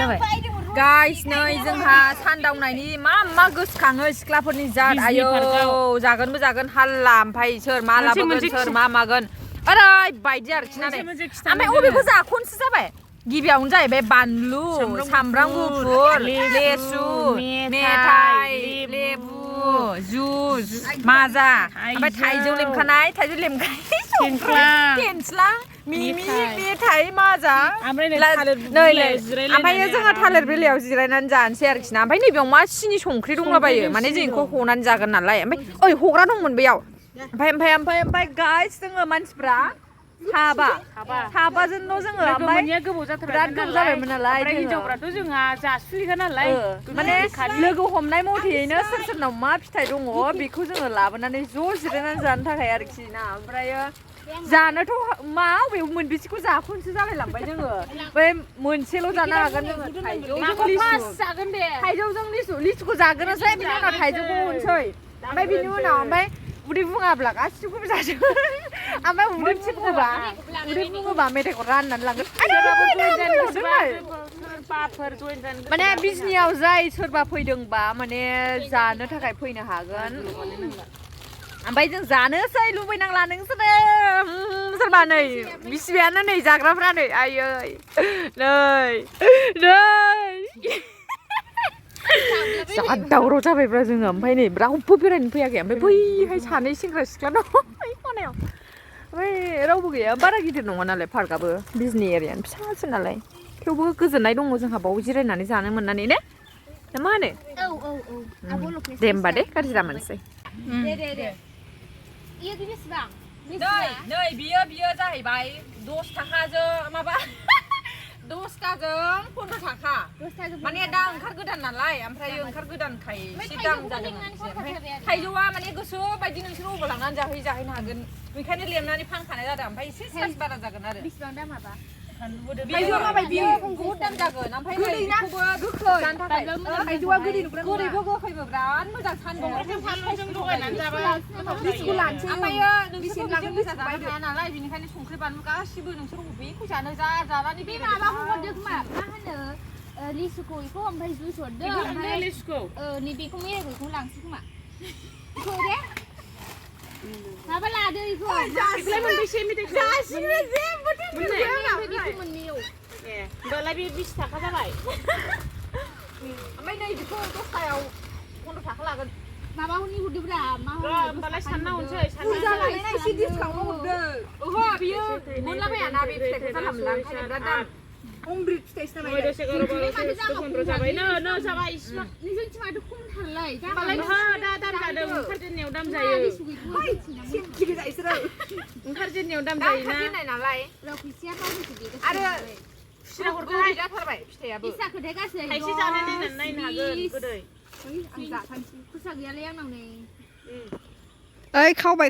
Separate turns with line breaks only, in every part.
जाबाय गाइस नै जोंहा सानदावनायनि मा गोसोखाङो सिख्लाफोरनि जाद आयौ जागोनबो जागोन हाल्ला ओमफ्राय सोर मा लाबोगोन सोर मा मागोन ओरैबायदि आरोखि ना ओमफ्राय अबेखौ जाखनसो जाबाय गिबियावनो जाहैबाय बानलु सामब्राम गुफुर लेसु मेथाइ लेबु जुस माजा ओमफ्राय थाइजौ लेमखानाय तेनस्लां मिमि मेथाइ माजा ओमफ्राय जोङो थालिर बिलाइयाव जिरायनानै जानोसै आरोखि ना ओमफ्राय नैबेयाव मा सिनि संख्रि दंलाबायो माने जों बेखौ हनानै जागोन नालाय ओमफ्राय हग्रा दंमोन बेयाव ओमफ्राय गाइस जोङो मानसिफ्रा साबाजोंल' जोङो ओमफ्राय बिराद गोबाव जाबायमोन नालाय
हिनजावफ्राथ' जोंहा जासुलिगोन नालाय
माने लोगो हमनाय मथेयैनो सोर सोरनाव मा फिथाइ दङ बेखौ जोङो लाबोनानै ज' जिरायनानै जानो थाखाय आरोखि ना ओमफ्रायो जानोथ' मा अबेयाव मोनबेसेखौ जाखनसो जालायलांबाय जोङो बै मोनसेल' जानो हागोन जोङो थाइजौजों लिसुखौ जाग्रोनोसै बिनि उनाव थाइजौखौ होनोसै ओमफ्राय बिनि उनाव ओमफ्य उदै बुङाब्ला गासिखौबो जाजोबो ओमफ्राय उदै बुङोबा मेथाइखौ राननानै लांगोन माने बिजनियाव जाय सोरबा फैदोंबा माने जानो थाखाय फैनो हागोन ओमफ्राय जों जानोसै लुबैनांला नोंसोरो सोरबा नै बिसिबायानो नै जाग्राफ्रा नै आयै नै जा दावराव जाबायब्रा जोङो ओमफ्राय नै रावबो बेरायनो फैयाखै ओमफ्राय बैहाय सानै सेंग्रा सिख्ला दं खनायाव ओमफ्राय रावबो गैया बारा गिदिर नङा नालाय पार्कआबो बिजनि एरियानो फिसासो नालाय थेवबो गोजोननाय दङ जोंहा बाव जिरायनानै जानो मोननानै ने मा होनो दे होमबा दे गाज्रि दामोनसै नै बियो जाहैबाय 10 थाखाजों माबा 10 थाजों 15 थाखा माने दा ओंखार गोदान नालाय ओमफ्राय ओंखार गोदानखाय एसे दाम जादों ओमफ्राय थाइजौआ माने गोसो बायदि नोंसोर अबाव लांनानै जाहैनो हागोन बेखायनो लेमनानै फानखानाय जादों ओमफ्य एसे साइज बारा जागोन आरो बेसेबां दामाबा थाइजौआ माबायदि बहुद दाम जागोन ओमफ्राय गोदैखौबो गोखै जानो थाखाय थाइजौआ गोदैबो गोखैबो बिराद मोजां सानदुंजों फानलुजों लगायनानै जाबा लिसुखौ लानोसै ओमफ्रायो नोंसोर लागोन लिसु जानो हाया नालाय बेनिखायनो संख्रि बानलु गासिबो नोंसोर बबेखौ जानो जानानै बे माबाखौ हरदो खोमा मा होनो लिसुखौ बेखौ ओमफ्राय जुस हरदो ओमफ्राय लिसुखौ नैबेखौ मेरेखौ लांसै खोमा बेखौ दे माबा लादो बेखौ जासिलाय मोनबेसे मेथाइखौ जासिनो जेबो बेखौ मोननैयाव होमबालाय बे 20 थाखा जाबाय ओमफ्राय नै बेखौ 10थायाव 15 थाखा लागोन माबानि हरदोब्रा मा होमबालाय सानना हरसै बुरजा लायना एसे डिसकाउन्ट हरदो ओहो बियो मोनलाबायाना बे फिथाइखौ जानला मोनला ओंखायनो बिराद दाम अमृत फिथाइसो नामा दसे गरबाव 15 जाबाय नो जाबाय इसिबां नोंजोंथि माथो खमथारलाय दामालाय दा दाम जादों ओंखारजेननायाव दाम जायो सेमखिरि जायसोरो ओंखारजेननायाव दाम जायोना ओंखारजेननाय नालाय राव फैसाया बावैसो देगा आरो खुसिराखौहाय जाथारबाय फिथाइयाबो इसाखौथाय गासै थाइसे जानानै नायनो हागोन गोदै आं जाथानसै खुसा गैयालै आंनाव नै ओइ खावबाय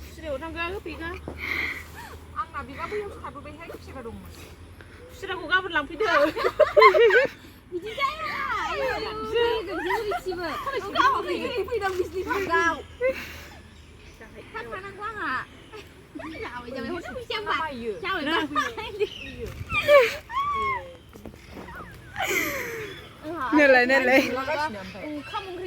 खुसिरायाव थांगा होफैगा आंना बिगा बैयाव थाबोबायहाय खुसिरा दंमोन खुसिराखौ गाबोन लांफैदो बिदि जाया जोंनिसिमबो गाबोन फैदों बिजनि पार्कआव थांफानांगौ आंहा जाबाय हरनो फैसा होमबा जाबाय नैलाय ओंखाम ओंख्रि